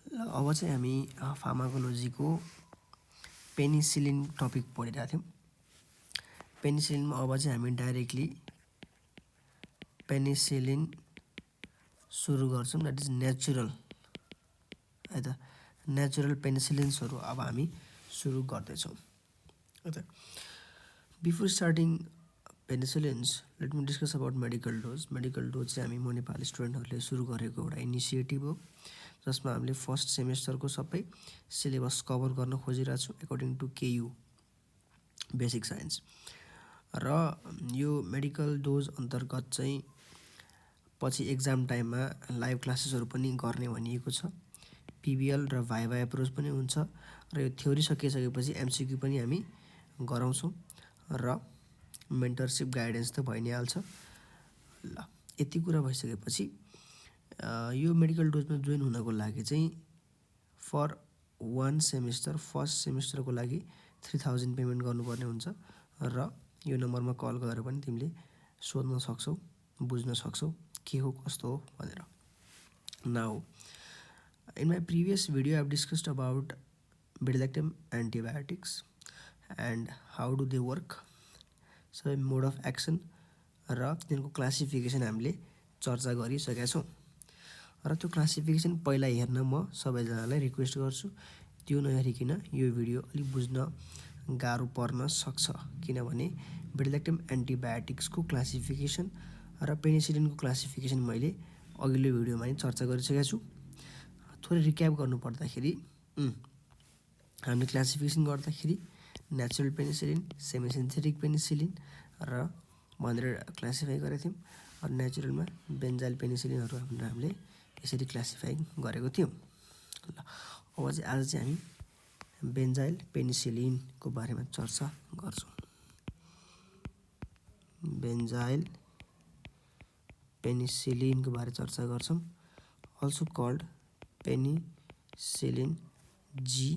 अब चाहिँ हामी फार्माकोलोजीको पेनिसिलिन टपिक पढिरहेको थियौँ। पेनिसिलिनमा अब चाहिँ हामी डाइरेक्टली पेनिसिलिन सुरु गर्छौँ, द्याट इज नेचुरल है त। नेचुरल पेनिसिलिन्सहरू अब हामी सुरु गर्दैछौँ है त। Before starting penicillins let me discuss about medical dose. Medical dose चाहिँ हामी म नेपाली स्टुडेन्टहरूले सुरु गरेको एउटा इनिसिएटिभ हो, जसमा हामीले फर्स्ट सेमेस्टरको सबै सिलेबस कभर गर्न खोजिरहेको छौँ according to KU basic science. र यो मेडिकल डोज अन्तर्गत चाहिँ पछि एक्जाम टाइममा लाइभ क्लासेसहरू पनि गर्ने भनिएको छ। पिबिएल र भाइभा एप्रोच पनि हुन्छ र यो थ्योरी सकिसकेपछि एमसिक्यू पनि हामी गराउँछौँ र मेन्टरसिप गाइडेन्स त भइ नै हाल्छ। ल यति कुरा भइसकेपछि यो मेडिकल डोजमा जोइन हुनको लागि चाहिँ फर 1 सेमेस्टर फर्स्ट सेमेस्टरको लागि 3000 पेमेन्ट गर्नुपर्ने हुन्छ र यो नम्बरमा कल गरेर पनि तिमीले सोध्न सक्छौ, बुझ्न सक्छौ के हो कस्तो हो भनेर। Now in my previous video I have discussed about beta-lactam antibiotics and how do they work, so mode of action र तिनको क्लासिफिकेसन हामीले चर्चा गरिसकेका छौँ। र त्यो क्लासिफिकेसन पहिला हेर्न म सबैजनालाई रिक्वेस्ट गर्छु। त्यो नहेरिकन यो भिडियो अलिक बुझ्न गाह्रो पर्न सक्छ, किनभने बेटा-ल्याक्टम एन्टिबायोटिक्सको क्लासिफिकेसन र पेनिसिलिनको क्लासिफिकेसन मैले अघिल्लो भिडियोमा नै चर्चा गरिसकेको छु। थोरै रिक्याप गर्नुपर्दाखेरि हामीले क्लासिफिकेसन गर्दाखेरि natural penicillin, semi synthetic penicillin र भनेर क्लासिफाई गरेका थियौँ। र नेचुरलमा बेन्जाइल पेनिसिलिनहरू हामीले यसरी क्लासिफाई गरेको थियौँ। ल अब चाहिँ आज चाहिँ हामी बेन्जाइल पेनिसिलिनको बारेमा चर्चा गर्छौँ। बेन्जाइल पेनिसिलिनको बारे चर्चा गर्छौँ, अल्सो कल्ड पेनिसिलिन जी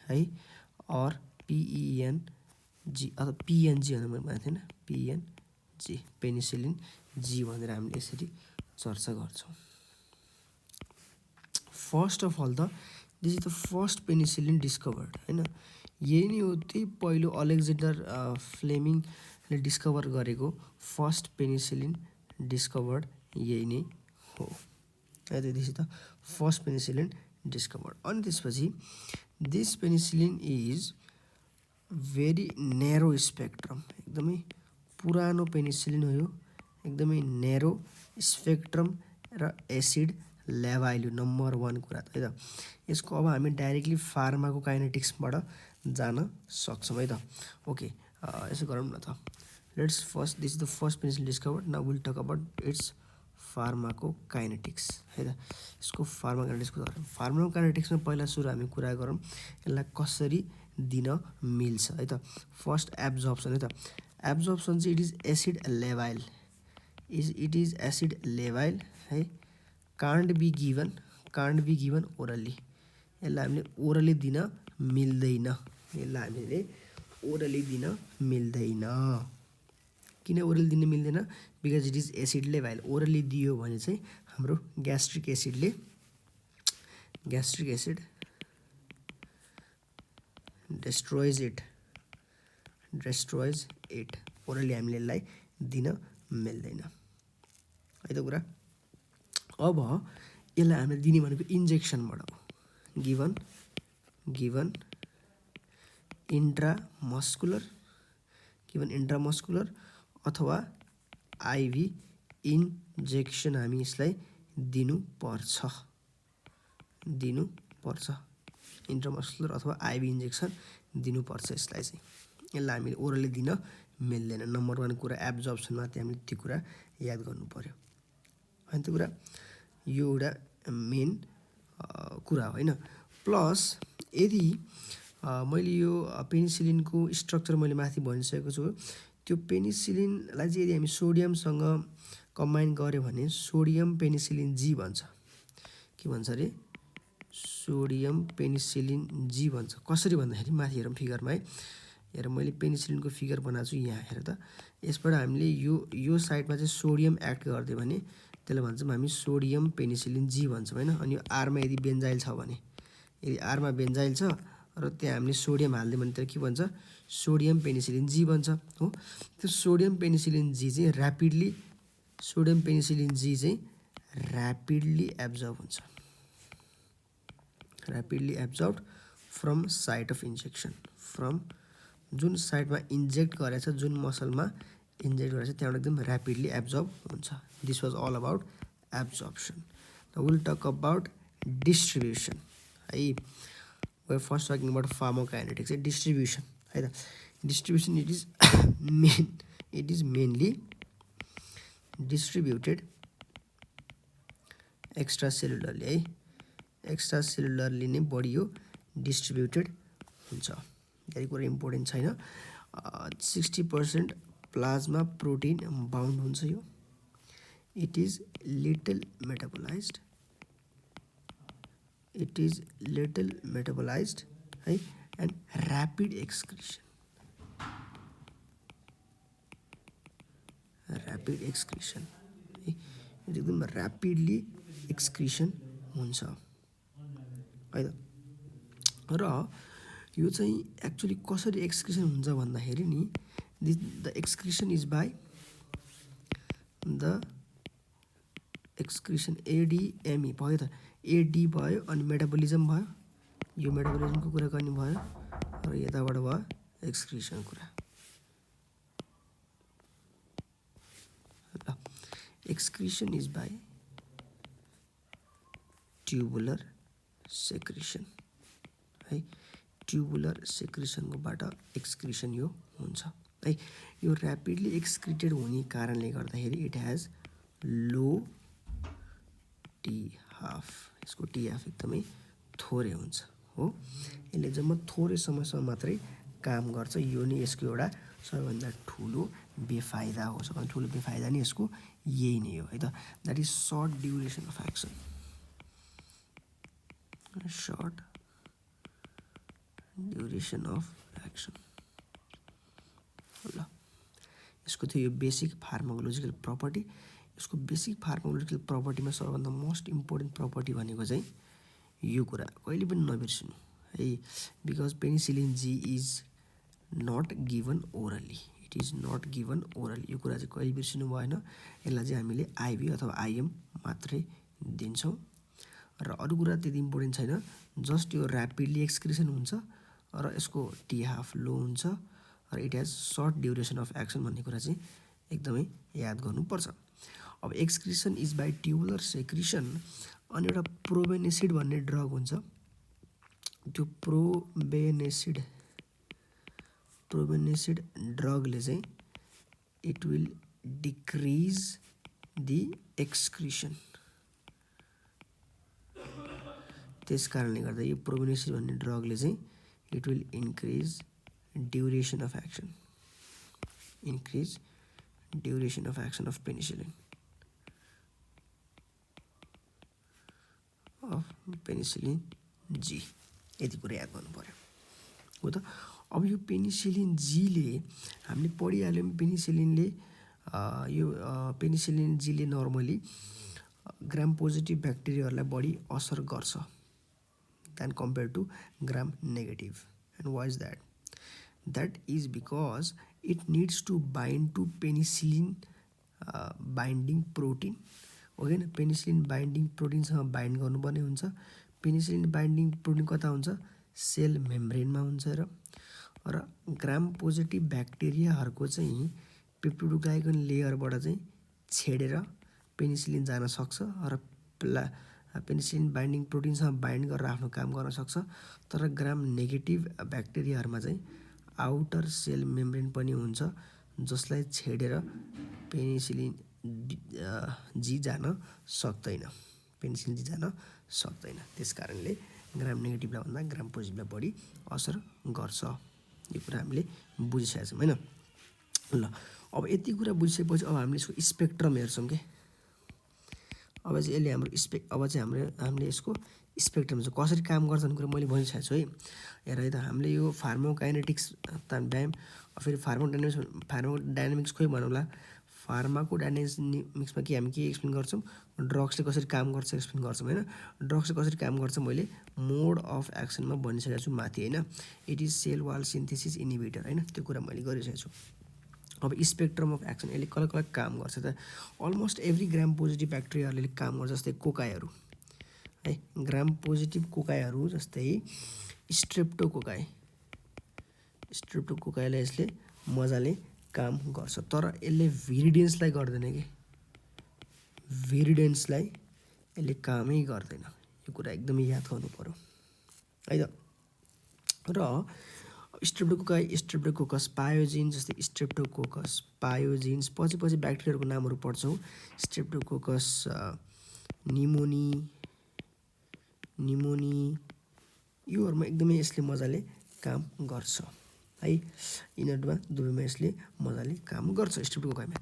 है, और PENG अथवा PNG भनेर मैले भनेको थिएन, PNG पेनिसिलिन जी भनेर हामीले यसरी चर्चा गर्छौँ। फर्स्ट अफ अल त this is the first penicillin discovered होइन। यही नै हो त्यही पहिलो अलेक्जेन्डर फ्लेमिङले डिस्कभर गरेको फर्स्ट पेनिसिलिन डिस्कभर्ड यही नै हो। This is the first penicillin discovered. अनि त्यसपछि this penicillin is very narrow spectrum, एकदमै पुरानो पेनिसिलिन हो यो, एकदमै न्यारो स्पेक्ट्रम र एसिड लेभाइल नम्बर 1 कुरा है त। यसको अब हामी डाइरेक्टली फार्माकोकाइनेटिक्सबाट जान सक्छौँ है त। ओके यसो गरौँ न त। Let's first this is the first penicillin discovered, now will talk about its pharmacokinetics है त। यसको फार्माकोकाइनेटिक्समा पहिला सुरु हामी कुरा गरौँ यसलाई कसरी दिन मिल्छ है त। फर्स्ट एब्जर्प्सन है त। एब्जर्प्सन चाहिँ इट इज एसिड लेभाइल, इट इज एसिड लेभाइल है, कान्ट बी गिभन ओरली। यसलाई हामीले ओरली दिन मिल्दैन, यसलाई हामीले ओरली दिन मिल्दैन। किन ओरली दिन मिल्दैन? बिकज इट इज एसिड लेभाइल। ओरली दियो भने चाहिँ हाम्रो gastric acid destroys it। Orally हामीले यसलाई दिन मिल्दैन है त कुरा। अब यसलाई हामीले दिने भनेको इन्जेक्सनबाट हो, गिभन इन्ट्रामस्कुलर अथवा आइभी इन्जेक्सन हामी यसलाई दिनुपर्छ। इन्ट्रामस्कुलर अथवा आइभी इन्जेक्सन दिनुपर्छ यसलाई चाहिँ। यसलाई हामीले ओरली दिन मिल्दैन। नम्बर 1 कुरा एब्जर्प्सनमा चाहिँ हामीले त्यो कुरा याद गर्नु पर्यो होइन त्यो कुरा। यो एउटा मेन कुरा होइन। प्लस यदि मैले यो पेनिसिलिनको स्ट्रक्चर मैले माथि भनिसकेको छु, त्यो पेनिसिलिनलाई चाहिँ यदि हामी सोडियमसँग कम्बाइन गऱ्यो भने सोडियम पेनिसिलिन जी भन्छ। के भन्छ अरे? सोडियम पेनिसिलिन जी भन्छ। कसरी भन्दाखेरि माथि हेरौँ फिगरमा है। हेर मैले पेनिसिलिनको फिगर बनाएको छु यहाँ हेर त। यसबाट हामीले यो साइडमा चाहिँ सोडियम एक्ट गरिदियो भने त्यसलाई भन्छौँ हामी सोडियम पेनिसिलिन जी भन्छौँ हैन। अनि यो आरमा यदि बेन्जाइल छ भने, यदि आरमा बेन्जाइल छ र त्यहाँ हामीले सोडियम हाल्दियौँ भने त्यसलाई के भन्छ, सोडियम पेनिसिलिन जी भन्छ हो। त्यो सोडियम पेनिसिलिन जी चाहिँ ऱ्यापिडली, सोडियम पेनिसिलिन जी चाहिँ ऱ्यापिडली एब्जर्ब हुन्छ, rapidly absorb from site of injection, from जुन साइडमा इन्जेक्ट गरेछ, जुन मसलमा इन्जेक्ट गरेछ त्यहाँबाट एकदम ऱ्यापिडली एब्जर्ब हुन्छ। This was all about absorption. Will talk about distribution है। We first talking about pharmacokinetics है, डिस्ट्रिब्युसन है त। Distribution it is mainly distributed extracellularly है, एक्स्ट्रा सेलुलरली नै बढी यो डिस्ट्रिब्युटेड हुन्छ। धेरै कुरा इम्पोर्टेन्ट छैन। 60% प्लाज्मा प्रोटिन बाउन्ड हुन्छ यो। It is little metabolised, it is little metabolised है, एन्ड ऱ्यापिड एक्सक्रिसन, ऱ्यापिड एक्सक्रिसन है, एकदम ऱ्यापिडली एक्सक्रिसन हुन्छ है त। र यो चाहिँ एक्चुअली कसरी एक्सक्रिसन हुन्छ भन्दाखेरि नि, द एक्सक्रिसन इज बाई द एक्सक्रिसन एडिएमई भयो त, एडी भयो अनि मेटाबोलिजम भयो, यो मेटाबोलिजमको कुरा गर्ने भयो र यताबाट भयो एक्सक्रिसन कुरा। एक्सक्रिसन इज बाई ट्युबुलर सेक्रिसन है, ट्युबुलर सेक्रिसनकोबाट एक्सक्रिसन यो हुन्छ है। यो ऱ्यापिडली एक्सक्रिटेड हुने कारणले गर्दाखेरि it has low T half, यसको टी हाफ एकदमै थोरै हुन्छ हो। यसले जम्मा थोरै समयसम्म मात्रै काम गर्छ। यो नै यसको एउटा सबैभन्दा ठुलो बेफाइदा हो। सबैभन्दा ठुलो बेफाइदा नै यसको यही नै हो है त। That is short duration of action, short duration of action. ल यसको थियो यो बेसिक फार्माकोलोजिकल प्रपर्टी। यसको बेसिक फार्माकोलोजिकल प्रपर्टीमा सबैभन्दा मोस्ट इम्पोर्टेन्ट प्रपर्टी भनेको चाहिँ यो कुरा कहिले पनि नबिर्सिनु है, because penicillin G is not given orally, it is not given orally. यो कुरा चाहिँ कहिले बिर्सिनु भएन। यसलाई चाहिँ हामीले आइभी अथवा आइएम मात्रै दिन्छौँ। र अरू कुरा त्यति इम्पोर्टेन्ट छैन, जस्ट यो ऱ्यापिडली एक्सक्रिसन हुन्छ र यसको टी हाफ लो हुन्छ र it has short duration of action भन्ने कुरा चाहिँ एकदमै याद गर्नुपर्छ। अब एक्सक्रिसन इज बाई ट्युबुलर सेक्रिसन। अनि एउटा प्रोबेनेसिड भन्ने ड्रग हुन्छ, त्यो प्रोबेनेसिड ड्रगले चाहिँ it will decrease the excretion. त्यस कारणले गर्दा यो प्रोबेनेसिड भन्ने ड्रगले चाहिँ it will increase duration of action, increase duration of action of penicillin, of penicillin G. यति कुरा याद गर्नु पर्यो हो त। अब यो पेनिसिलिन जीले हामीले पढिहाल्यौँ, पेनिसिलिनले यो पेनिसिलिन जीले नर्मली ग्राम पोजिटिभ ब्याक्टेरियाहरूलाई बढी असर गर्छ than compared to gram negative. And why is that? That is because it needs to bind to penicillin binding protein. Okay, penicillin binding protein सँग बाइन्ड गर्नुपर्ने हुन्छ। पेनिसिलिन बाइन्डिङ प्रोटिन कता हुन्छ, sale मेम्ब्रेनमा हुन्छ र ग्राम पोजिटिभ ब्याक्टेरियाहरूको चाहिँ पेप्टिडोग्लाइकन लेयरबाट चाहिँ छेडेर penicillin जान सक्छ र पेनिसिलिन बाइन्डिङ प्रोटिनसँग बाइन्ड गरेर आफ्नो काम गर्न सक्छ। तर ग्राम नेगेटिभ ब्याक्टेरियाहरूमा चाहिँ आउटर सेल मेम्ब्रेन पनि हुन्छ, जसलाई छेडेर पेनिसिलिन जी जान सक्दैन, पेनिसिलिन जी जान सक्दैन। त्यस कारणले ग्राम नेगेटिभलाई भन्दा ग्राम पोजिटिभलाई बढी असर गर्छ। यो कुरा हामीले बुझिसकेका छौँ होइन। ल अब यति कुरा बुझिसकेपछि अब हामीले यसको स्पेक्ट्रम हेर्छौँ के। अब चाहिँ यसले हाम्रो अब चाहिँ हामीले यसको स्पेक्ट्रम चाहिँ कसरी काम गर्छ भन्ने कुरा मैले भनिसकेको छु है। हेर है त, हामीले यो फार्माकोकाइनेटिक्स व्यायाम फेरि फार्माकोडाइनामिक्स खोइ भनौँला, फार्माकोडाइनामिक्समा के हामी के एक्सप्लेन गर्छौँ, ड्रग्सले कसरी काम गर्छ एक्सप्लेन गर्छौँ होइन। ड्रग्सले कसरी काम गर्छ मैले मोड अफ एक्सनमा भनिसकेको छु माथि होइन। It is cell wall synthesis inhibitor होइन, त्यो कुरा मैले गरिसकेको छु। अब स्पेक्ट्रम अफ एक्सन यसले कसलाई कसलाई काम गर्छ त, अलमोस्ट एभ्री ग्राम पोजिटिभ ब्याक्टेरियाहरूले काम गर्छ, जस्तै कोकाईहरू है, ग्राम पोजिटिभ कोकाईहरू जस्तै स्ट्रेप्टोकोकाईलाई यसले मजाले काम गर्छ, तर यसले भिरिडेन्सलाई गर्दैन कि, भिरिडेन्सलाई यसले कामै गर्दैन, यो कुरा एकदमै याद गर्नु पर्यो है त। र स्ट्रेप्टोकोकस पायोजिन जस्तै स्ट्रेप्टोकोकस पायोजिन्स पछि ब्याक्टेरियाहरूको नामहरू पढ्छौँ। स्ट्रेप्टोकोकस निमोनी योहरूमा एकदमै यसले मजाले काम गर्छ है, यिनीहरूमा दुवैमा यसले मजाले काम गर्छ स्ट्रेप्टोकोकाईमा।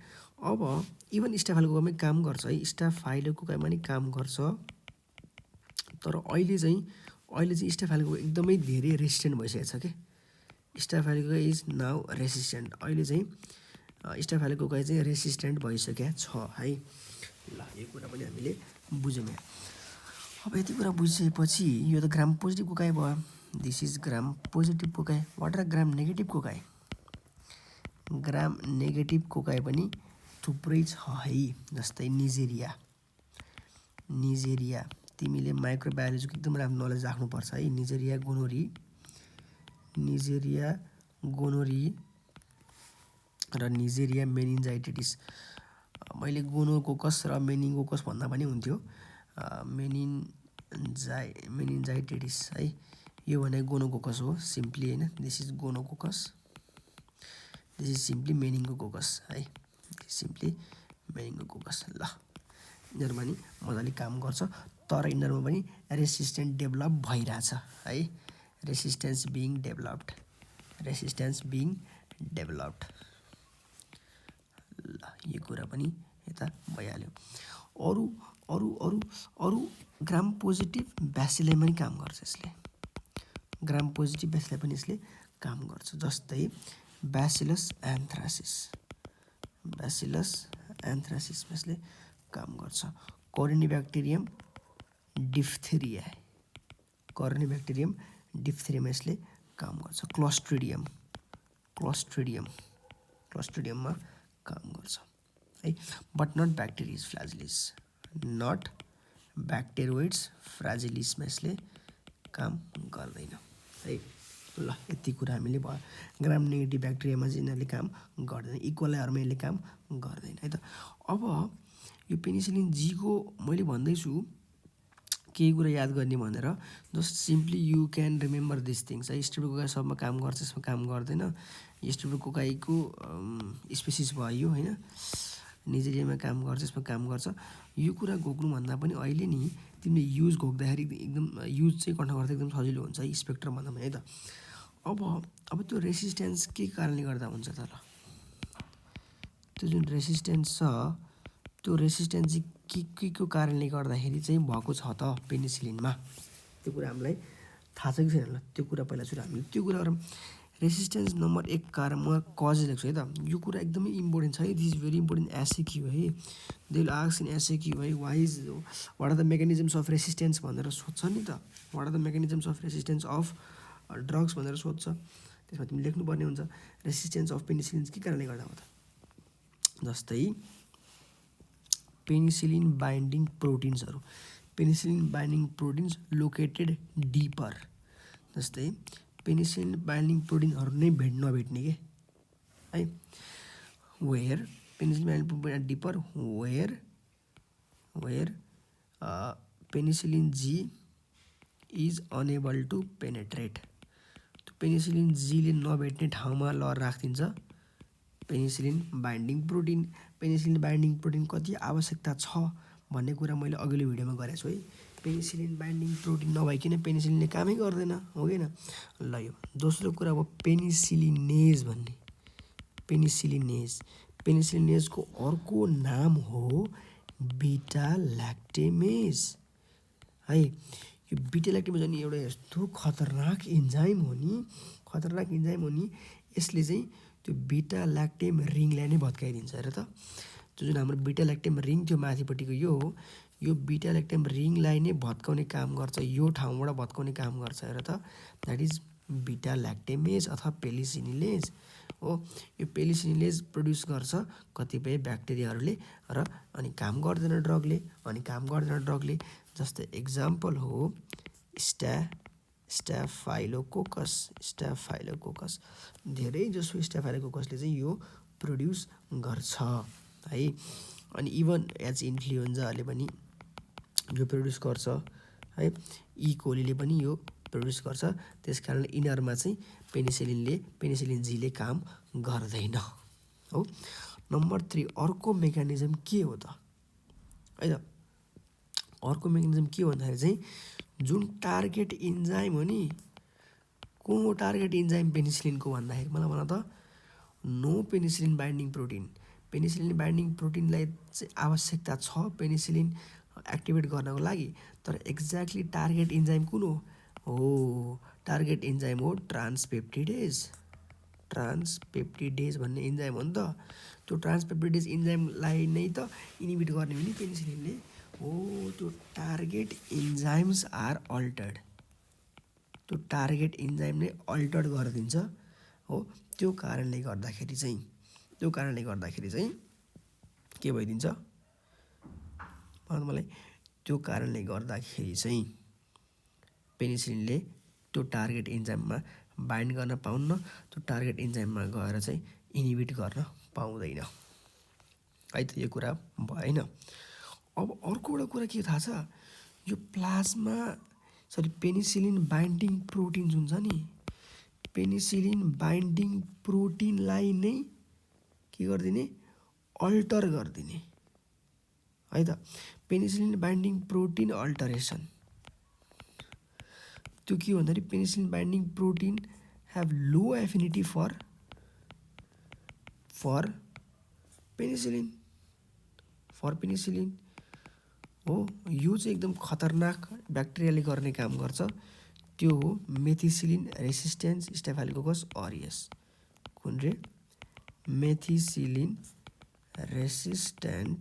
अब इभन स्टाफाइलोकोकाईमा काम गर्छ है, स्टाफाइलोकोकाईमा नि काम गर्छ, तर अहिले चाहिँ स्टाफाइलोकोका एकदमै धेरै रेसिस्टेन्ट भइसकेको छ कि, स्टाफाइलोकोका इज नाउ रेसिस्टेन्ट, अहिले चाहिँ स्टाफाइलोकोका चाहिँ रेसिस्टेन्ट भइसकेको छ है। ल यो कुरा पनि हामीले बुझ्यौँ यहाँ। अब यति कुरा बुझिसकेपछि यो त ग्राम पोजिटिभ कोकाई भयो, this is gram positive cocci. What are gram negative cocci? Gram negative cocci पनि थुप्रै छ है, जस्तै निजेरिया तिमीले माइक्रोबायोलोजीको एकदम राम्रो नलेज राख्नुपर्छ है। निजेरिया गोनोरी र निजेरिया मेनिन्जाइटिस। मैले गोनोकोकस र मेनिन्गोकस भन्दा पनि हुन्थ्यो, मेनिन्जाइटिस है, यो भने गोनोकोकस हो सिम्पली होइन, this is gonococcus, this is simply meningococcus है, सिम्पली मेनिन्गोकोकस। ल यिनीहरूमा नि मजाले काम गर्छ, तर यिनीहरूमा पनि रेसिस्टेन्ट डेभलप भइरहेछ है, रेसिस्टेन्स बिङ डेभलप्ड। ल यो कुरा पनि यता भइहाल्यो। अरू ग्राम पोजिटिभ ब्यासिलाई पनि काम गर्छ यसले, ग्राम पोजिटिभ ब्यासिलाई पनि यसले काम गर्छ, जस्तै ब्यासिलस एन्थ्रासिसमा यसले काम गर्छ। कोरिनेब्याक्टेरियम डिफ्थेरियामा यसले काम गर्छ। क्लोस्ट्रिडियममा काम गर्छ है, बट नट ब्याक्टेरोइड्स फ्राजिलिसमा यसले काम गर्दैन है। ल यति कुरा हामीले भयो। ग्राम नेगेटिभ ब्याक्टेरियामा चाहिँ यिनीहरूले काम गर्दैन, इकोलाईहरूमा यसले काम गर्दैन है त। अब यो पेनिसिलिन जीको मैले भन्दैछु केही कुरा याद गर्ने भनेर, just simply you can remember this things है। स्ट्रेप्टोकोकाई सबमा काम गर्छ, यसमा काम गर्दैन। स्ट्रेप्टोकोकाईको स्पेसिस भयो होइन, निजेरियामा काम गर्छ, यसमा काम गर्छ। यो कुरा घोक्नुभन्दा पनि अहिले नि तिमीले युज घोक्दाखेरि एकदम युज चाहिँ कन्ट्रोल गर्दा एकदम सजिलो हुन्छ है, स्पेक्ट्रम भन्दा पनि है त। अब त्यो रेसिस्टेन्स के कारणले गर्दा हुन्छ त? ल त्यो जुन रेसिस्टेन्स छ, त्यो रेसिस्टेन्स चाहिँ के को कारणले गर्दाखेरि चाहिँ भएको छ त पेनिसिलिनमा, त्यो कुरा हामीलाई थाहा छ कि छैन? ल त्यो कुरा पहिला सुरु हामीले त्यो कुरा गरौँ। रेसिस्टेन्स नम्बर 1 कारण म कज लेख्छु है त, यो कुरा एकदमै इम्पोर्टेन्ट छ है, this is very important SAQ है, they will ask in SAQ है, what are the mechanisms of resistance भनेर सोध्छ नि त, what are the mechanisms of resistance of drugs भनेर सोध्छ, त्यसमा तिमीले लेख्नुपर्ने हुन्छ रेसिस्टेन्स अफ पेनिसिलिन के कारणले गर्दा हो त। जस्तै penicillin binding proteins located deeper, जस्तै पेनिसिलिन बाइन्डिङ प्रोटिनहरू नै नभेट्ने के है, where penicillin binding protein deeper where penicillin G is unable to penetrate. Penicillin जीले नभेट्ने ठाउँमा राखिदिन्छ penicillin binding protein. Penicillin binding protein कति आवश्यकता छ भन्ने कुरा मैले अघिल्लो भिडियोमा गरेको छु है। पेनिसिलिन बाइन्डिङ प्रोटिन नभइकन पेनिसिलिनले कामै गर्दैन, हो कि न? ल यो दोस्रो कुरा अब पेनिसिलिनेज भन्ने, पेनिसिलिनेजको अर्को नाम हो बिटा ल्याक्टेमेज है। यो बिटा ल्याक्टेमेज अनि एउटा यस्तो खतरनाक इन्जाइम हो नि, यसले चाहिँ त्यो बिटा ल्याक्टेम रिङलाई नै भत्काइदिन्छ र त। जुन हाम्रो बिटा ल्याक्टेम रिङ थियो माथिपट्टिको यो हो, यो बिटा ल्याक्टेम रिङलाई नै भत्काउने काम गर्छ, यो ठाउँबाट भत्काउने काम गर्छ। हेर त, द्याट इज बिटा ल्याक्टेमेज अथवा पेलिसिनिलेज हो। यो पेलिसिनिलेज प्रड्युस गर्छ कतिपय ब्याक्टेरियाहरूले र अनि काम गर्दैन ड्रगले। जस्तै एक्जाम्पल हो स्ट्याफाइलोकोकस। धेरै जसो स्ट्याफाइलोकोकसले चाहिँ यो प्रड्युस गर्छ है। अनि इभन एच इन्फ्लुएन्जाले पनि यो प्रड्युस गर्छ है। कोलीले पनि यो प्रड्युस गर्छ। त्यसकारण यिनीहरूमा चाहिँ पेनिसिलिन जीले काम गर्दैन हो। नम्बर 3 अर्को मेकानिजम के हो त है त? अर्को मेकानिजम के हो भन्दाखेरि चाहिँ जुन टार्गेट इन्जाइम हो नि, को हो टार्गेट इन्जाइम पेनिसिलिनको भन्दाखेरि मलाई भन त, no penicillin binding protein. Penicillin binding प्रोटिनलाई चाहिँ आवश्यकता छ पेनिसिलिन एक्टिभेट गर्नको लागि, तर एक्ज्याक्टली टार्गेट इन्जाइम कुन हो? टार्गेट इन्जाइम हो ट्रान्सपेप्टिडेज भन्ने इन्जाइम हो नि त। त्यो ट्रान्सपेप्टिडेज इन्जाइमलाई नै त इनिबिट गर्ने हो नि पेनिसिलिनले हो। त्यो टार्गेट इन्जाइम्स आर अल्टर्ड, त्यो टार्गेट इन्जाइम नै अल्टर्ड गरिदिन्छ हो। त्यो कारणले गर्दाखेरि चाहिँ के भइदिन्छ मलाई? त्यो कारणले गर्दाखेरि चाहिँ पेनिसिलिनले त्यो टार्गेट इन्जाइममा बाइन्ड गर्न पाउन्न, त्यो टार्गेट इन्जाइममा गएर चाहिँ इनिबिट गर्न पाउँदैन है त। यो कुरा भएन। अब अर्को एउटा कुरा के थाहा छ? यो पेनिसिलिन बाइन्डिङ प्रोटिन जुन छ नि, पेनिसिलिन बाइन्डिङ प्रोटिनलाई नै के गरिदिने? अल्टर गरिदिने है त। पेनिसिलिन बाइन्डिङ प्रोटिन अल्टरेसन त्यो के भन्दाखेरि penicillin binding protein have low affinity for penicillin हो। यो चाहिँ एकदम खतरनाक ब्याक्टेरियाले गर्ने काम गर्छ। त्यो हो मेथिसिलिन रेसिस्टेन्स स्ट्याफाइलोकोकस अरियस। कुन रे? मेथिसिलिन रेसिस्टेन्ट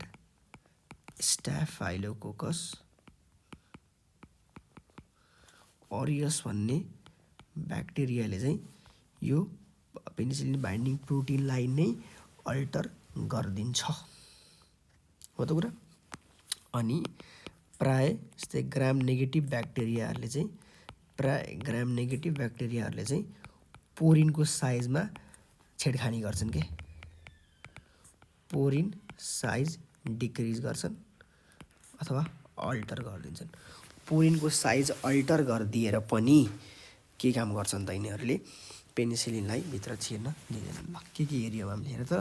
स्ट्याफाइलोकोकस अरियस भन्ने ब्याक्टेरियाले चाहिँ यो पेनिसिलिन बाइन्डिङ प्रोटिनलाई नै अल्टर गरिदिन्छ हो त कुरा। अनि प्राय जस्तै ग्राम नेगेटिभ ब्याक्टेरियाहरूले चाहिँ पोरिनको साइजमा छेडखानी गर्छन् के, पोरिन साइज डिक्रिज गर्छन् अथवा अल्टर गरिदिन्छन्। पोरिनको साइज अल्टर गरिदिएर पनि के काम गर्छन् त यिनीहरूले? पेनिसिलिनलाई भित्र छिर्न दिँदैनन्। के एरियामा हामीले हेर त,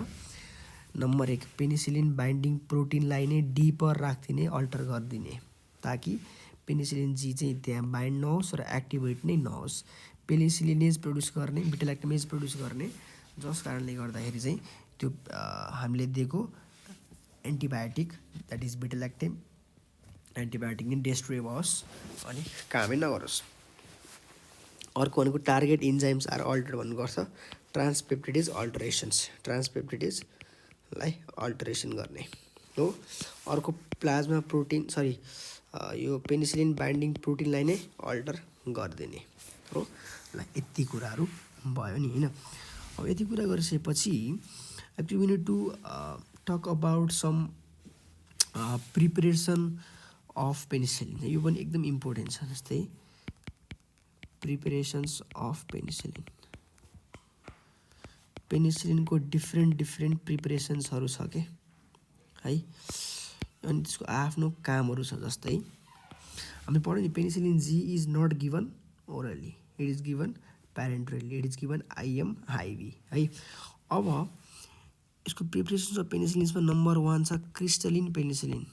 नम्बर 1 पेनिसिलिन बाइन्डिङ प्रोटिनलाई नै डिपर राखिदिने, अल्टर गरिदिने, ताकि पेनिसिलिन जी चाहिँ त्यहाँ बाइन्ड नहोस् र एक्टिभेट नै नहोस्। पेनिसिलिनेज प्रड्युस गर्ने, बिटा ल्याक्टेमेज प्रड्युस गर्ने, जस कारणले गर्दाखेरि चाहिँ त्यो हामीले दिएको एन्टिबायोटिक द्याट इज बिटा ल्याक्टेम एन्टिबायोटिक नै डेस्ट्रोय भओस् अनि कामै नगरोस्। अर्को भनेको टार्गेट इन्जाइम्स आर अल्टर भन्नु गर्छ। ट्रान्सपेप्टिडेजलाई अल्टरेसन गर्ने हो। अर्को प्लाज्मा प्रोटिन यो पेनिसिलिन बाइन्डिङ प्रोटिनलाई नै अल्टर गरिदिने हो। ल यति कुराहरू भयो नि होइन। अब यति कुरा गरिसकेपछि actually we need to talk about some preparation of penicillin. यो पनि एकदम इम्पोर्टेन्ट छ। जस्तै प्रिपरेसन्स अफ पेनिसिलिनको डिफ्रेन्ट प्रिपरेसन्सहरू छ के है। अनि त्यसको आफ्नो कामहरू छ। जस्तै हामीले पढ्यो नि, penicillin G is not given orally, it is given parenterally, it is given IM IV है। अब यसको प्रिपरेसन्स अफ पेनिसिलिन्समा नम्बर 1 छ क्रिस्टलिन पेनिसिलिन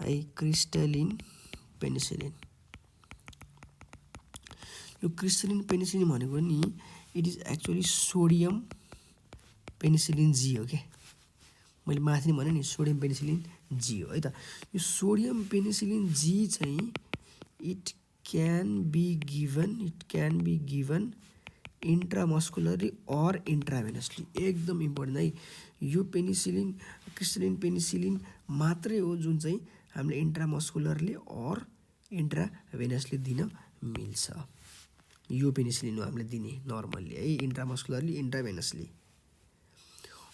है। क्रिस्टलिन पेनिसिलिन, यो क्रिस्टलिन पेनिसिलिन भनेको नि it is actually sodium penicillin G हो क्या। मैले माथि नै भने नि सोडियम पेनिसिलिन जी हो है त। यो सोडियम पेनिसिलिन जी चाहिँ it can be given intramuscularly or intravenously. एकदम इम्पोर्टेन्ट है, यो पेनिसिलिन क्रिस्टलिन पेनिसिलिन मात्रै हो जुन चाहिँ हामीले इन्ट्रामस्कुलरली अर इन्ट्राभेनसली दिन मिल्छ। यो पेनिसिलिन हो हामीले दिने नर्मल्ली है, इन्ट्रामस्कुलरली इन्ट्राभेनसली।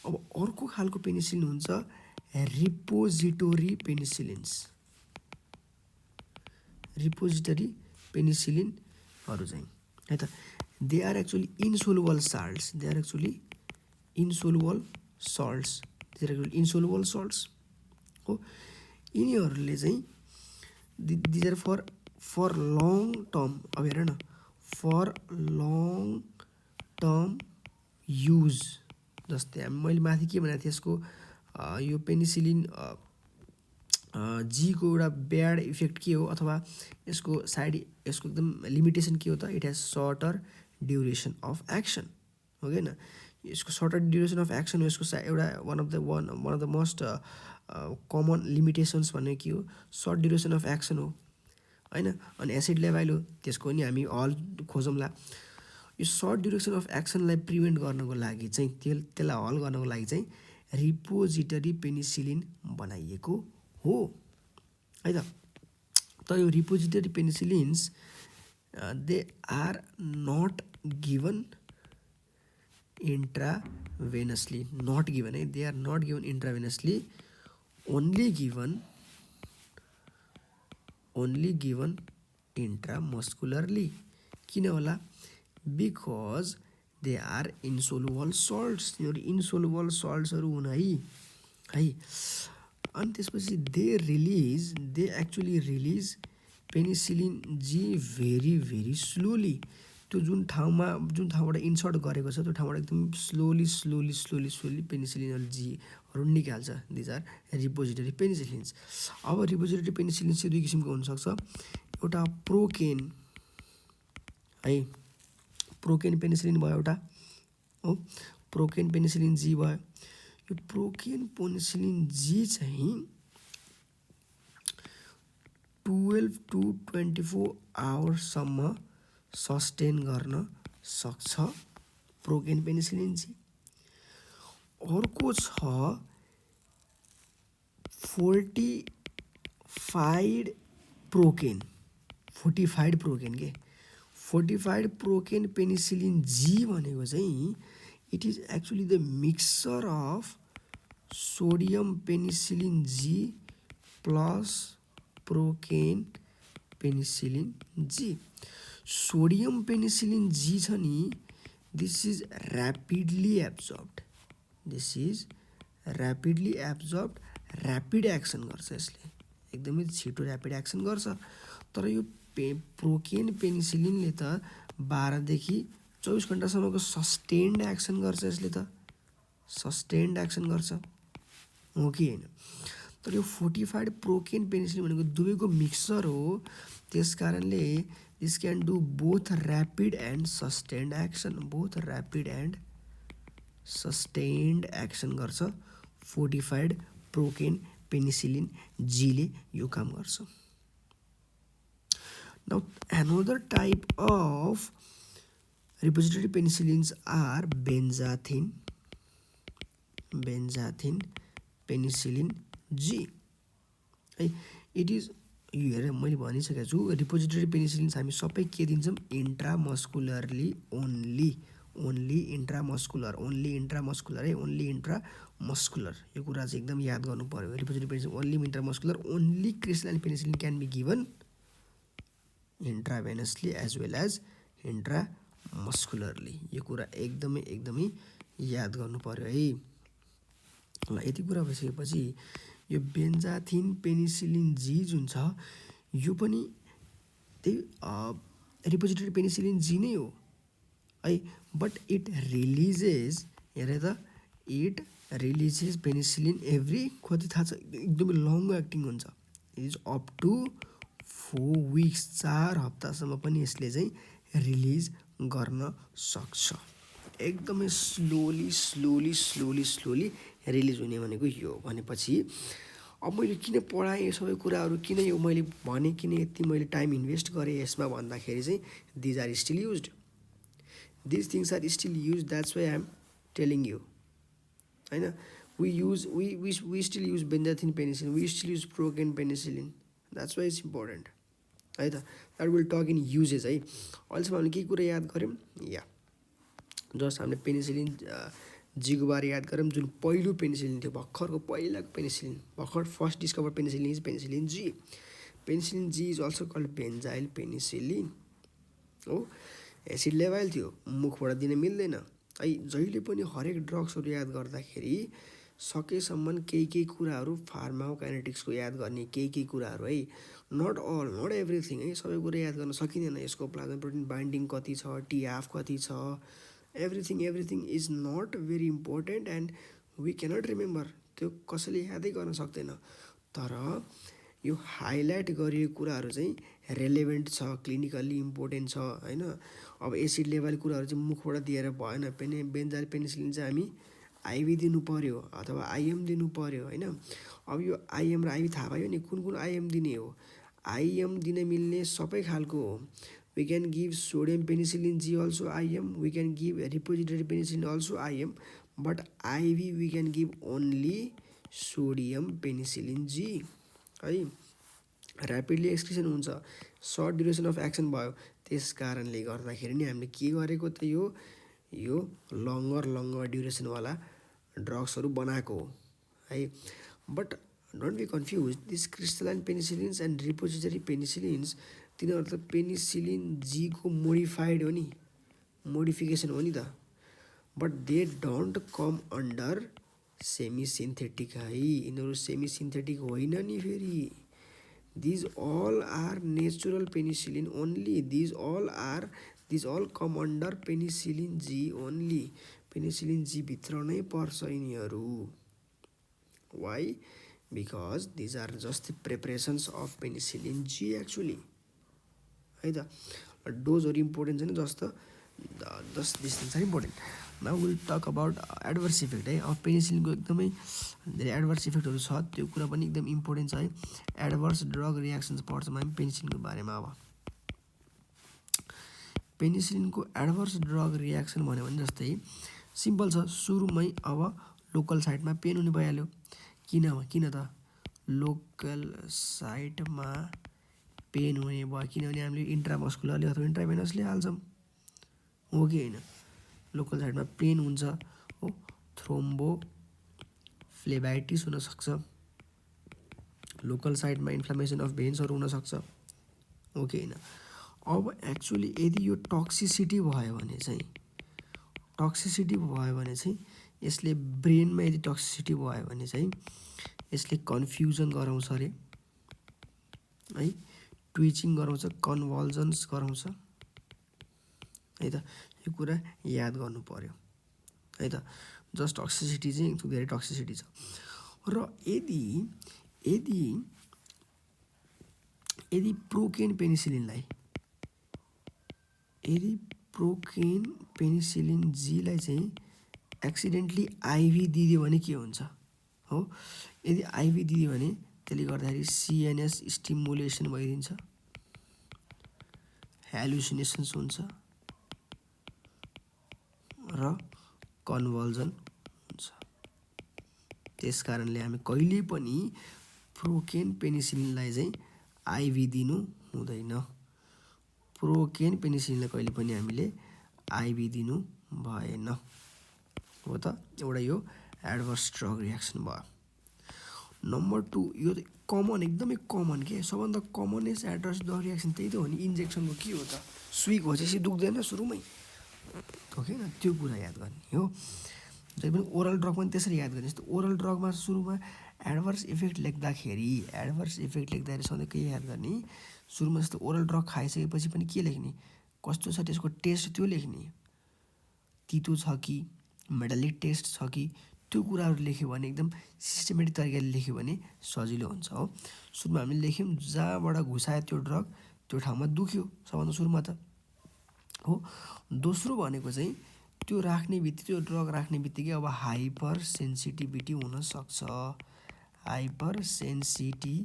अब अर्को खालको पेनिसिलिन हुन्छ रिपोजिटोरी पेनिसिलिन्स। रिपोजिटरी पेनिसिलिनहरू चाहिँ है त, they are actually insoluble salts, they are actually insoluble salts, they are actually insoluble salts हो। यिनीहरूले चाहिँ these are for long term, अब हेर न, फर लङ टर्म युज। जस्तै मैले माथि के भनेको थिएँ, यसको यो पेनिसिलिन जी को एउटा ब्याड इफेक्ट के हो अथवा यसको यसको एकदम लिमिटेसन के हो त, it has shorter duration of action हो कि होइन। यसको सर्टर ड्युरेसन अफ एक्सन हो, यसको एउटा one of the most common limitations भनेको के हो, सर्ट ड्युरेसन अफ एक्सन हो होइन। अनि एसिड लेभल हो, त्यसको नि हामी हल खोजौँला। यो सर्ट ड्युरेसन अफ एक्सनलाई प्रिभेन्ट गर्नको लागि चाहिँ त्यसलाई हल गर्नको लागि चाहिँ रिपोजिटरी पेनिसिलिन बनाइएको हो है त। तर यो repository penicillins they are not given intravenously, not given है, they are not given intravenously, only given intramuscularly. किन होला, because they are insoluble salts, तिनीहरू इन्सोलुबल सल्ट्सहरू हुन् है। अनि त्यसपछि they actually release penicillin G very slowly. त्यो जुन ठाउँबाट इन्सर्ट गरेको छ त्यो ठाउँबाट एकदम स्लोली पेनिसिलिन जीहरू निकाल्छ। These are repository penicillins. अब रिपोजिटरी पेनिसिलिन्स चाहिँ दुई किसिमको हुनसक्छ, एउटा प्रोकेन है, प्रोकेन पेनिसिलिन भयो एउटा हो, प्रोकेन पेनिसिलिन जी भयो। यो प्रोकेन पेनिसिलिन जी चाहिँ 12 to 24 आवर्ससम्म सस्टेन गर्न सक्छ प्रोकेन पेनिसिलिन जी। अर्को छ फोर्टिफाइड प्रोकेन के, फोर्टिफाइड प्रोकेन पेनिसिलिन जी भनेको चाहिँ it is actually the mixture of sodium penicillin G plus procaine penicillin G. Sodium penicillin G छ नि, this is rapidly absorbed, rapid action गर्छ, यसले एकदमै छिटो ऱ्यापिड एक्सन गर्छ। तर यो प्रोकेन पेनिसिलिनले त 12 देखि 24 घन्टासम्मको सस्टेन्ड एक्सन गर्छ, यसले त सस्टेन्ड एक्सन गर्छ हो कि होइन। तर यो फोर्टिफाइड प्रोकेन पेनिसिलिन भनेको दुवैको मिक्सचर हो, त्यस कारणले this can do both rapid and sustained action, both rapid and sustained action गर्छ। फोर्टिफाइड प्रोकेन पेनिसिलिन जीले यो काम गर्छ। Now another type of repository penicillins are benzathine penicillin G है। इट इज यो हेरेर मैले भनिसकेको छु, रिपोजिटरी पेनिसिलिन्स हामी सबै के दिन्छौँ, इन्ट्रामस्कुलरली ओन्ली इन्ट्रामस्कुलर है, ओन्ली इन्ट्रामस्कुलर। यो कुरा चाहिँ एकदम याद गर्नु पर्यो, repository penicillin only intramuscular, only crystalline penicillin can be given intravenously as well as intramuscularly. यो कुरा एकदमै याद गर्नु पर्यो है। ल यति कुरा भइसकेपछि यो बेन्जाथिन पेनिसिलिन जी जुन छ यो पनि त्यही रिपोजिटरी पेनिसिलिन जी नै हो है, बट इट रिलिजेस, हेरे त, इट रिलिजेस पेनिसिलिन एभ्री, कति थाहा छ, एकदमै लङ एक्टिङ हुन्छ, it is up to 4 weeks, 4 हप्तासम्म पनि यसले चाहिँ रिलिज गर्न सक्छ। एकदमै स्लोली रिलिज हुने भनेको यो भनेपछि अब मैले किन पढाएँ यो सबै कुराहरू, किन यो मैले भने, किन यति मैले टाइम इन्भेस्ट गरेँ यसमा भन्दाखेरि चाहिँ these are These things are still used, that's why I'm telling you. होइन, we still use benzathine penicillin, we still use procaine penicillin, that's why it's important है त. That will talk in uses है. अहिलेसम्म हामीले के कुरा याद गऱ्यौँ, या जस्ट हामीले पेनिसिलिन जीको बारे याद गऱ्यौँ, जुन पहिलो पेनिसिलिन थियो, भर्खरको पहिलाको पेनिसिलिन, भर्खर first discover penicillin is penicillin G. Penicillin G is also called benzyl penicillin हो. एसिड लेभल थियो, मुखबाट दिन मिल्दैन है. जहिले पनि हरेक ड्रग्सहरू याद गर्दाखेरि सकेसम्म केही कुराहरू फार्माकोकाइनेटिक्सको याद गर्ने, केही कुराहरू है. नट अल, नट एभ्रिथिङ है, सबै कुरा याद गर्न सकिँदैन. यसको प्लाज्मा प्रोटिन बाइन्डिङ कति छ, टिएफ कति छ, everything is not very important and we cannot remember. त्यो कसैले यादै गर्न सक्दैन. तर यो हाइलाइट गरिएको कुराहरू चाहिँ रेलेभेन्ट छ, क्लिनिकल्ली इम्पोर्टेन्ट छ होइन. अब एसिड लेभल कुराहरू चाहिँ मुखबाट दिएर भएन. बेन्जाइल पेनिसिलिन चाहिँ हामी आइभी दिनु पऱ्यो अथवा आइएम दिनु पऱ्यो होइन. अब यो आइएम र आइभी थाहा भयो नि कुन कुन आइएम दिने हो. आइएम दिन मिल्ने सबै खालको हो. We can give sodium penicillin G also IM, we can give repository penicillin also IM, but IV we can give only sodium penicillin G है. ऱ्यापिडली एक्सक्रिसन हुन्छ, सर्ट ड्युरेसन अफ एक्सन भयो. त्यस कारणले गर्दाखेरि नि हामीले के गरेको त यो लङ्गर ड्युरेसनवाला ड्रग्सहरू बनाएको हो है. But don't be confuse, this crystalline penicillins and repository penicillins तिनीहरू त पेनिसिलिन जीको मोडिफाइड हो नि, मोडिफिकेसन हो नि त. But they don't come under semi synthetic है. यिनीहरू सेमी सिन्थेटिक होइन नि फेरि. These all are natural penicillin only. These all come under penicillin G only. Penicillin G भित्र नै पर्छ यिनीहरू. Why? Because these are just the preparations of penicillin G actually. है त. डोजहरू इम्पोर्टेन्ट छैन, just this things are important. Now will talk about adverse effect है. अब पेनिसिलिनको एकदमै धेरै एडभर्स इफेक्टहरू छ, त्यो कुरा पनि एकदम इम्पोर्टेन्ट छ है. एडभर्स ड्रग रियाक्सन्स पढ्छौँ हामी पेनिसिलिनको बारेमा. अब पेनिसिलिनको एडभर्स ड्रग रियाक्सन भन्यो भने जस्तै सिम्पल छ. सुरुमै अब लोकल साइटमा पेन हुने भइहाल्यो. किन त लोकल साइटमा पेन हुने भयो किनभने हामीले इन्ट्रामस्कुलरले अथवा इन्ट्राभेनसले हाल्छौँ हो कि होइन. लोकल साइडमा पेन हुन्छ हो, थ्रोम्बो फ्लेबाइटिस हुनसक्छ, लोकल साइडमा इन्फ्लामेसन अफ भेन्सहरू हुनसक्छ हो कि होइन. अब एक्चुअली यदि यो टक्सिसिटी भयो भने चाहिँ यसले ब्रेनमा यदि टक्सिसिटी भयो भने चाहिँ यसले कन्फ्युजन गराउँछ अरे है, ट्विचिङ गराउँछ, कन्भल्जन्स गराउँछ है त. यो कुरा याद गर्नु पर्यो है त. जस्ट टक्सिसिटी चाहिँ एकदम धेरै टक्सिसिटी छ. र यदि प्रोकेन पेनिसिलिन जीलाई चाहिँ एक्सिडेन्टली आइभी दिदियो भने के हुन्छ हो. यदि आइभी दिदियो भने त्यसले गर्दाखेरि सिएनएस स्टिमुलेसन भइदिन्छ, ह्यालुसिनेसन्स हुन्छ र कन्भल्जन हुन्छ. त्यस कारणले हामी कहिले पनि प्रोकेन पेनिसिलिनलाई चाहिँ आइभी दिनु हुँदैन. प्रोकेन पेनिसिलिनलाई कहिले पनि हामीले आइभी दिनु भएन हो त. एउटा यो एडभर्स ड्रग रियाक्सन भयो. नम्बर 2, यो कमन, एकदमै कमन के, सबभन्दा कमनेस्ट एडभर्स ड्रग रियाक्सन त्यही त हो नि. इन्जेक्सनको के हो त, सुई घोचेपछि दुख्दैन सुरुमै हो कि होइन. त्यो कुरा याद गर्ने हो. जहिले पनि ओरल ड्रग पनि त्यसरी याद गर्ने. जस्तो ओरल ड्रगमा सुरुमा एडभर्स इफेक्ट लेख्दाखेरि सधैँ के याद गर्ने, सुरुमा जस्तो ओरल ड्रग खाइसकेपछि पनि के लेख्ने, कस्तो छ त्यसको टेस्ट त्यो लेख्ने, तितो छ कि मेटालिक टेस्ट छ कि, त्यो कुराहरू लेख्यो भने एकदम सिस्टमेटिक तरिकाले लेख्यो भने सजिलो हुन्छ हो. सुरुमा हामीले लेख्यौँ, जहाँबाट घुसायो त्यो ड्रग त्यो ठाउँमा दुख्यो सबभन्दा सुरुमा त हो. दोस्रो भनेको चाहिँ त्यो ड्रग राख्ने बित्तिकै अब हाइपर सेन्सिटिभिटी हुनसक्छ. हाइपर सेन्सिटिभिटी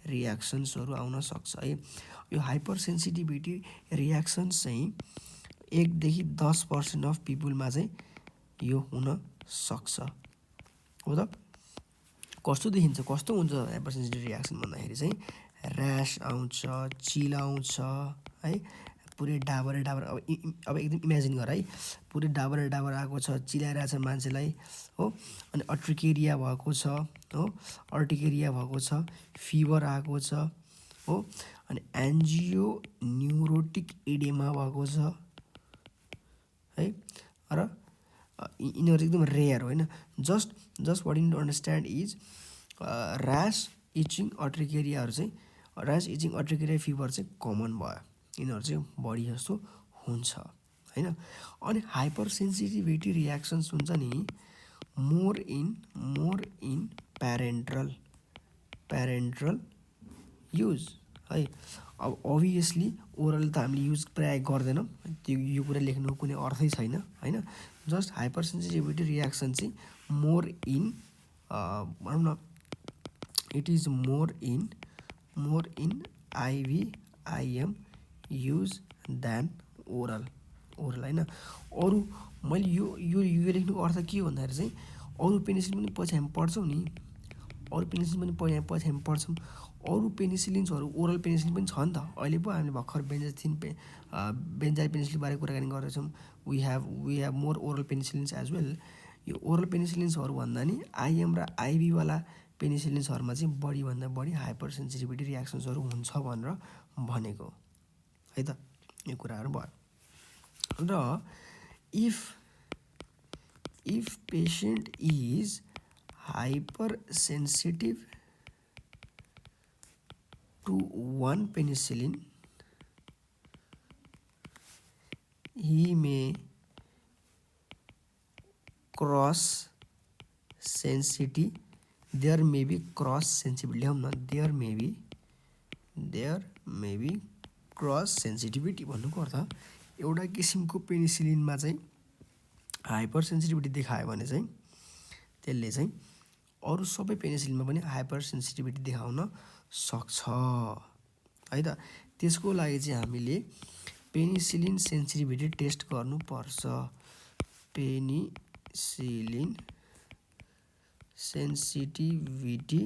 रियाक्सन्सहरू आउन सक्छ है. यो हाइपर सेन्सिटिभिटी रियाक्सन्स चाहिँ 1 देखि 10% अफ पिपुलमा चाहिँ यो हुन सक्छ हो त। कस्तो देखिन्छ, कस्तो हुन्छ हाइपरसेन्सिटिभ रियाक्सन भन्दाखेरि चाहिँ र्यास आउँछ, चिल आउँछ है, पुरै डाबर अब एकदम इमेजिन गर है, पुरै डाबर आएको छ, चिलाइरहेछ मान्छेलाई हो, अनि अर्टिकेरिया भएको छ हो, अर्टिकेरिया भएको छ, फिभर आएको छ हो, अनि एन्जियो न्युरोटिक इडेमा भएको छ है, र यिनीहरू एकदम रेयर होइन। Just what you understand is rash, itching, अर्टिकेरियाहरू चाहिँ र्यास, इचिङ, अर्टिकेरिया, फिभर चाहिँ कमन भयो, यिनीहरू चाहिँ बढी जस्तो हुन्छ होइन। अनि हाइपर सेन्सिटिभिटी रियाक्सन्स हुन्छ नि मोर इन प्यारेन्ट्रल युज है। अब अभियसली ओरल त हामीले युज प्रायः गर्दैनौँ, त्यो यो कुरा लेख्नुको कुनै अर्थै छैन होइन। जस्ट हाइपर सेन्सिटिभिटी रियाक्सन चाहिँ मोर इन भनौँ न, it is more in IM use than oral होइन। अरू मैले यो लेख्नुको अर्थ के हो भन्दाखेरि चाहिँ अरू पेनिसिलिन पनि पछि हामी पढ्छौँ नि, अरू पेनिसिलिन पनि पछि हामी पढ्छौँ। अरू पेनिसिलिन्सहरू ओरल पेनिसिलिन पनि छ नि त। अहिले पो हामीले भर्खर बेन्जाइल पेनिसिलिन बारे कुराकानी गर्दैछौँ। We have more oral penicillins as well. यो ओरल पेनिसिलिन्सहरू भन्दा नि आइएम र आइभीवाला पेनिसिलिन्सहरूमा चाहिँ बढीभन्दा बढी हाइपर सेन्सिटिभिटी रियाक्सन्सहरू हुन्छ भनेर भनेको है त। यो कुराहरू भयो। र if patient is hypersensitive to one penicillin, he may cross sensitivity, there may be cross sensitivity, there may be cross sensitivity भन्नुको अर्थ एउटा किसिमको पेनिसिलिनमा चाहिँ हाइपर सेन्सिटिभिटी देखायो भने चाहिँ त्यसले चाहिँ अरू सबै पेनिसिलिनमा पनि हाइपर सेन्सिटिभिटी देखाउन सक्छ है त। त्यसको लागि चाहिँ हामीले पेनिसिलिन सेन्सिटिभिटी टेस्ट गर्नुपर्छ। पेनिसिलिन सेन्सिटिभिटी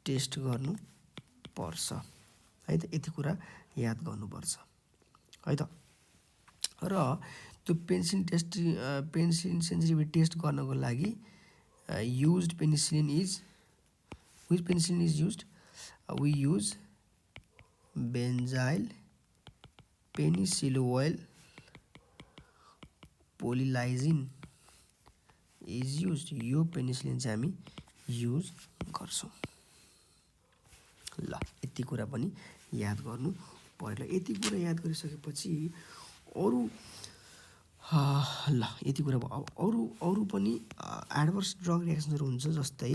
टेस्ट गर्नुपर्छ है त। यति कुरा याद गर्नुपर्छ है त। र त्यो पेनिसिलिन सेन्सिटिभिटी टेस्ट गर्नको लागि used penicillin is, which penicillin is used? We use benzyl penicilloyl polylysine is used। यो पेनिसिलिन चाहिँ हामी युज गर्छौँ। ल यति कुरा पनि याद गर्नु पर्यो। यति कुरा याद गरिसकेपछि अरू ल यति कुरा भयो। अरू पनि एडभर्स ड्रग रियाक्सनहरू हुन्छ। जस्तै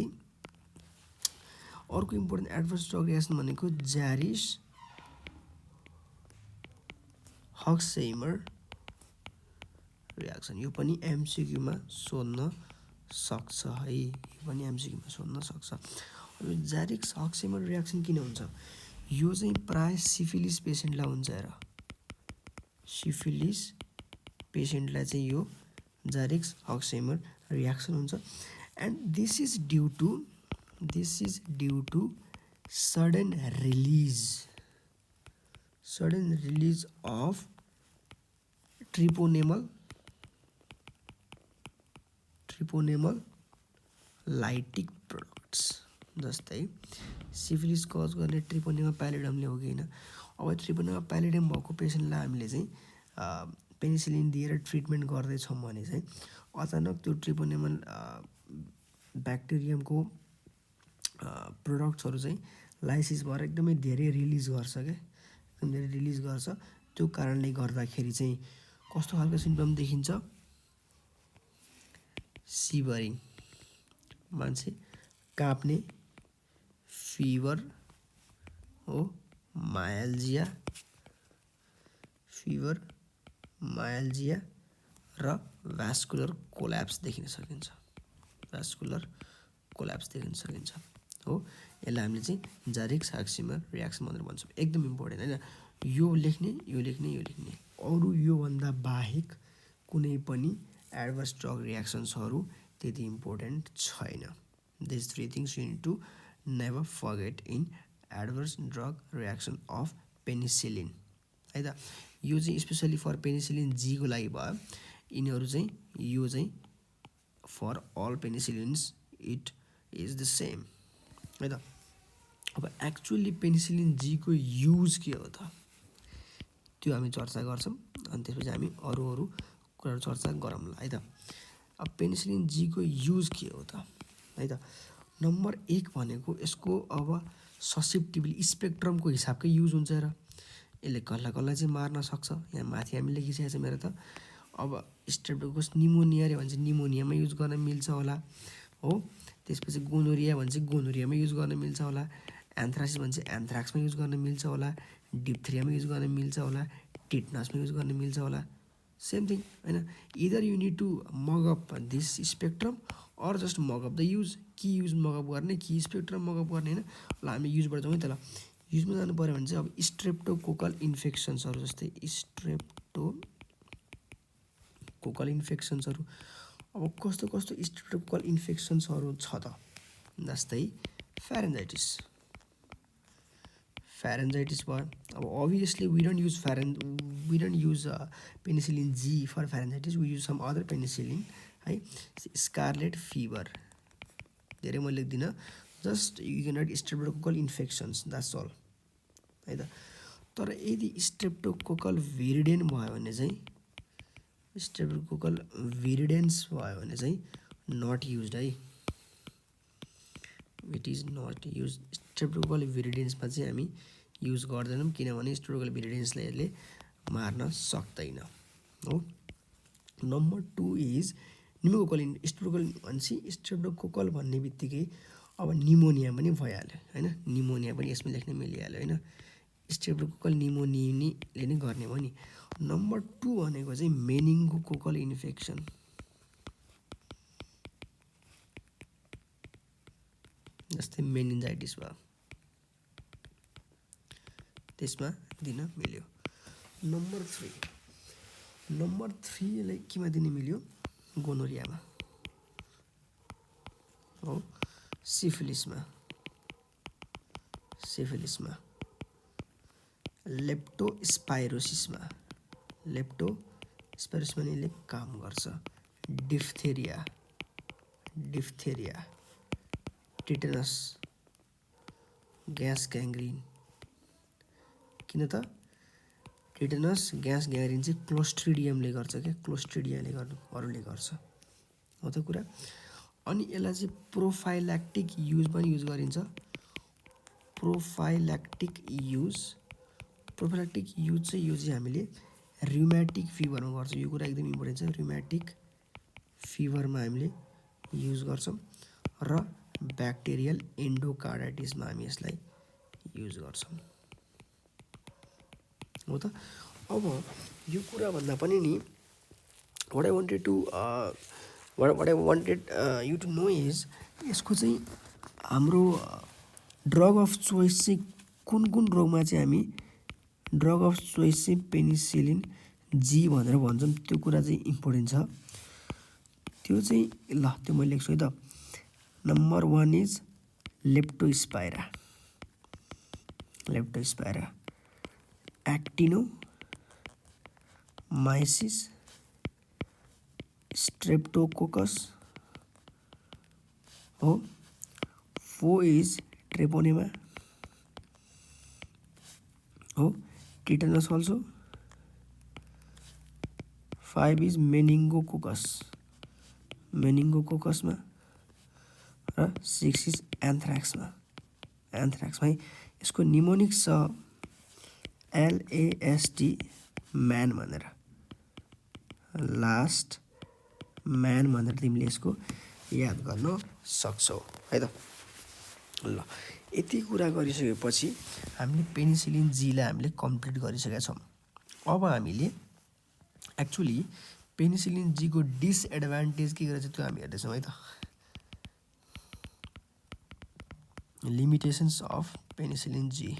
अर्को इम्पोर्टेन्ट एडभर्स ड्रग रियाक्सन भनेको ज्यारिस हक्सहेमर रियाक्सन। यो पनि एमसिक्यूमा सोध्न सक्छ है, यो पनि एमसिक्यूमा सोध्न सक्छ। अब ज्यारिस हक्सहेमर रियाक्सन किन हुन्छ? यो चाहिँ प्राय सिफिलिस पेसेन्टलाई हुन्छ। हेर, सिफिलिस पेसेन्टलाई चाहिँ यो ज्यारिस हक्सहेमर रियाक्सन हुन्छ। And this is due to sudden release of treponemal lytic products. जस्तै सिफिलिस कज गर्ने ट्रिपोनेमा प्यालिडमले हो कि होइन। अब ट्रिपोनेमा प्यालिडम भएको पेसेन्टलाई हामीले चाहिँ पेनिसिलिन दिएर ट्रिटमेन्ट गर्दैछौँ भने चाहिँ अचानक त्यो ट्रिपोनेमल ब्याक्टेरियमको प्रोडक्ट्सहरू चाहिँ लाइसिस भएर एकदमै धेरै रिलिज गर्छ क्या, एकदम धेरै रिलिज गर्छ। त्यो कारणले गर्दाखेरि चाहिँ कस्तो खालको सिम्पटम देखिन्छ? सिभरिङ, मान्छे काँप्ने, फिभर हो, मायाल्जिया र भ्यास्कुलर कोल्याप्स देखिन सकिन्छ हो। यसलाई हामीले चाहिँ ज्यारिस हक्सहेमर रियाक्सन भनेर भन्छौँ। एकदम इम्पोर्टेन्ट होइन, यो लेख्ने। अरू योभन्दा बाहेक कुनै पनि एडभर्स ड्रग रियाक्सन्सहरू त्यति इम्पोर्टेन्ट छैन। This three things you need to never forget in adverse drug reaction of penicillin है त। यो चाहिँ स्पेसली फर पेनिसिलिन जीको लागि भयो। यिनीहरू चाहिँ यो चाहिँ for all penicillins it is the same है त। अब एक्चुअली पेनिसिलिन जीको युज के हो त त्यो हामी चर्चा गर्छौँ अनि त्यसपछि हामी अरू कुराहरू चर्चा गरौँला है त। अब पेनिसिलिन जीको युज के हो त है त। नम्बर 1 भनेको यसको अब ससेप्टिबल स्पेक्ट्रमको हिसाबकै युज हुन्छ र यसले कसलाई चाहिँ मार्न सक्छ। यहाँ माथि हामी लेखिसकेको छ मेरो त। अब स्ट्रेप्टोकोकस निमोनिया रे भने चाहिँ निमोनियामा युज गर्न मिल्छ होला हो। त्यसपछि गोनोरिया भने चाहिँ गोनोरियामा युज गर्न मिल्छ होला। एन्थ्रासिस भने चाहिँ एन्थ्राक्समा युज गर्न मिल्छ होला। डिप्थेरियामा युज गर्न मिल्छ होला। टिटनसमा युज गर्न मिल्छ होला। सेम थिङ हैन। Either you need to mug up this spectrum or just mug up the use. कि युज मगअप गर्ने कि स्पेक्ट्रम मगअप गर्ने होइन। ल हामी युजबाट जाउँ है त। ल युजमा जानु पऱ्यो भने चाहिँ अब स्ट्रेप्टोकोकल इन्फेक्सन्सहरू जस्तै स्ट्रेप्टोकोकल इन्फेक्सन्सहरू अब कस्तो कस्तो स्ट्रेप्टोकोकल इन्फेक्सन्सहरू छ त जस्तै फ्यारेन्जाइटिस भयो। अब obviously we don't use penicillin G for pharyngitis, we use some other penicillin है। स्कारलेट फिभर धेरै म लेख्दिनँ, just you can write streptococcal infections that's all है त। तर यदि स्ट्रेप्टोकोकल भिरिडेन भयो भने चाहिँ स्ट्रेप्टोकोकल भिरिडेन्स भयो भने चाहिँ नट युज्ड है। It is not use. Streptococcal भिरिडेन्समा चाहिँ हामी युज गर्दैनौँ किनभने स्ट्रेप्टोकोकल भिरिडेन्सलाई यसले मार्न सक्दैन हो। Number 2 is pneumococcal. स्ट्रेप्टोकोकल भन्ने बित्तिकै अब निमोनिया पनि भइहाल्यो होइन। निमोनिया पनि यसमा लेख्न मिलिहाल्यो होइन। स्ट्रेप्टोकोकल निमोनियाले नै गर्ने भयो नि। नम्बर 2 भनेको चाहिँ मेनिङ्गोकोकल इन्फेक्सन। जस्तै मेनिन्जाइटिस भयो त्यसमा दिन मिल्यो। नम्बर 3 केमा दिन मिल्यो गोनोरियामा हो। सिफिलिसमा लेप्टोस्पाइरोसिसमा नि यसले काम गर्छ। Diphtheria tetanus gas gangrene. किन त टिटेनस ग्यास ग्याङ्ग्रिन चाहिँ क्लोस्ट्रिडियमले गर्छ क्या। क्लोस्ट्रिडियाले अरूले गर्छ हो त कुरा। अनि यसलाई चाहिँ प्रोफाइल्याक्टिक युज पनि युज गरिन्छ। प्रोफाइल्याक्टिक युज चाहिँ यो चाहिँ हामीले र्युमेटिक फिभरमा गर्छौँ। यो कुरा एकदम इम्पोर्टेन्ट छ। र्युमेटिक फिभरमा हामीले युज गर्छौँ र ब्याक्टेरियल एन्डोकार्डाइटिसमा हामी यसलाई युज गर्छौँ हो त। अब यो कुरा भन्दा पनि नि what I wanted you to know is यसको चाहिँ हाम्रो ड्रग अफ चोइस चाहिँ कुन रोगमा चाहिँ हामी ड्रग अफ चोइस चाहिँ पेनिसिलिन जी भनेर भन्छौँ त्यो कुरा चाहिँ इम्पोर्टेन्ट छ। त्यो चाहिँ ल त्यो मैले लेख्छु है त। Number 1 is Leptospira actinomyces Streptococcus हो। 4 इज ट्रेपोनेमा हो। Tetanus also. 5 इज मेनिङ्गोकोकसमा र 6 इज एन्थ्राक्समा है। यसको निमोनिक छ LAST म्यान भनेर, लास्ट म्यान भनेर तिमीले यसको याद गर्न सक्छौ है त। ल यति कुरा गरिसकेपछि हामीले पेनिसिलिन जीलाई हामीले कम्प्लिट गरिसकेका छौँ। अब हामीले एक्चुअली पेनिसिलिन जीको डिसएडभान्टेज के रहेछ त्यो हामी हेर्दैछौँ है त। Limitations of penicillin G.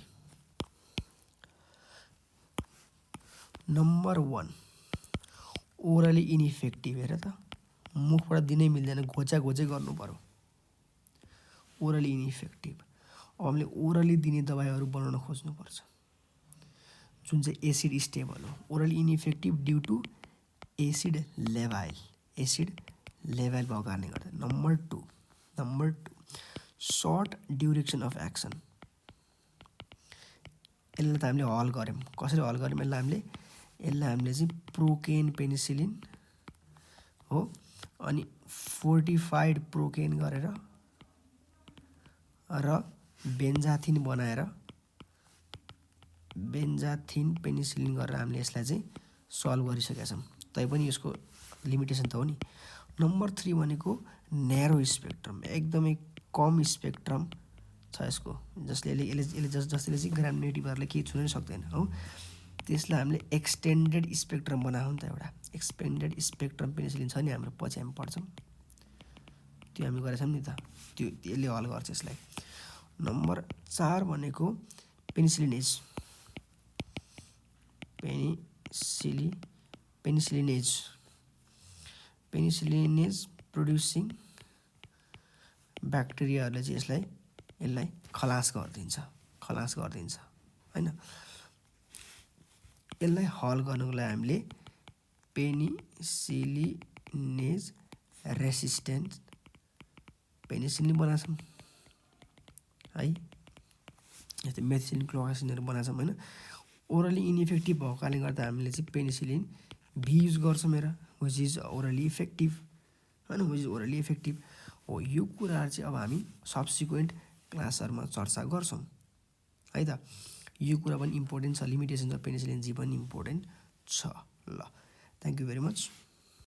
Number 1 orally ineffective. हेर त मुखबाट दिनै मिल्दैन, घोचा घोचै गर्नु पर्यो। Orally ineffective. अब हामीले ओरली दिने दबाईहरू बनाउन खोज्नुपर्छ जुन चाहिँ एसिड स्टेबल हो। Orally ineffective due to acid लेभाइल भएको कारणले गर्दा। Number 2 short duration of action. यसलाई त हामीले हल गऱ्यौँ। कसरी हल गऱ्यौँ यसलाई हामीले चाहिँ प्रोकेन पेनिसिलिन हो, अनि फोर्टिफाइड प्रोकेन गरेर र बेन्जाथिन बनाएर बेन्जाथिन पेनिसिलिन गरेर हामीले यसलाई चाहिँ सल्भ गरिसकेका छौँ। तैपनि यसको लिमिटेसन त हो नि। नम्बर 3 भनेको न्यारो स्पेक्ट्रम, एकदमै कम स्पेक्ट्रम छ यसको, जसले चाहिँ ग्राम नेगेटिभहरूले केही छुन सक्दैन हो। त्यसलाई हामीले एक्सटेन्डेड स्पेक्ट्रम बनायौँ नि त। एउटा एक्सटेन्डेड स्पेक्ट्रम पेनिसिलिन छ नि हाम्रो, पछि हामी पढ्छौँ, त्यो हामी गरेछौँ नि त। त्यो यसले हल गर्छ यसलाई। नम्बर 4 भनेको पेनिसिलिनेज प्रोड्युसिङ ब्याक्टेरियाहरूले चाहिँ यसलाई खलास गरिदिन्छ हैन। यसलाई हल गर्नको लागि हामीले पेनिसिलिनेज रेसिस्टेन्ट पेनिसिलिन बनाछौँ है। जस्तै मेथिसिलिन क्लोरोसिनहरू बनाछौँ हैन। ओरली इनइफेक्टिभ भएको कारणले गर्दा हामीले चाहिँ पेनिसिलिन भी युज गर्छौँ विच इज ओरली इफेक्टिभ हैन, हो। यो कुराहरू चाहिँ अब हामी सब्सिक्वेन्ट क्लासहरूमा चर्चा गर्छौँ है त। यो कुरा पनि इम्पोर्टेन्ट छ, लिमिटेसन अफ पेनिसिलिन जी पनि इम्पोर्टेन्ट छ। ल, थ्याङ्क यू भेरी मच।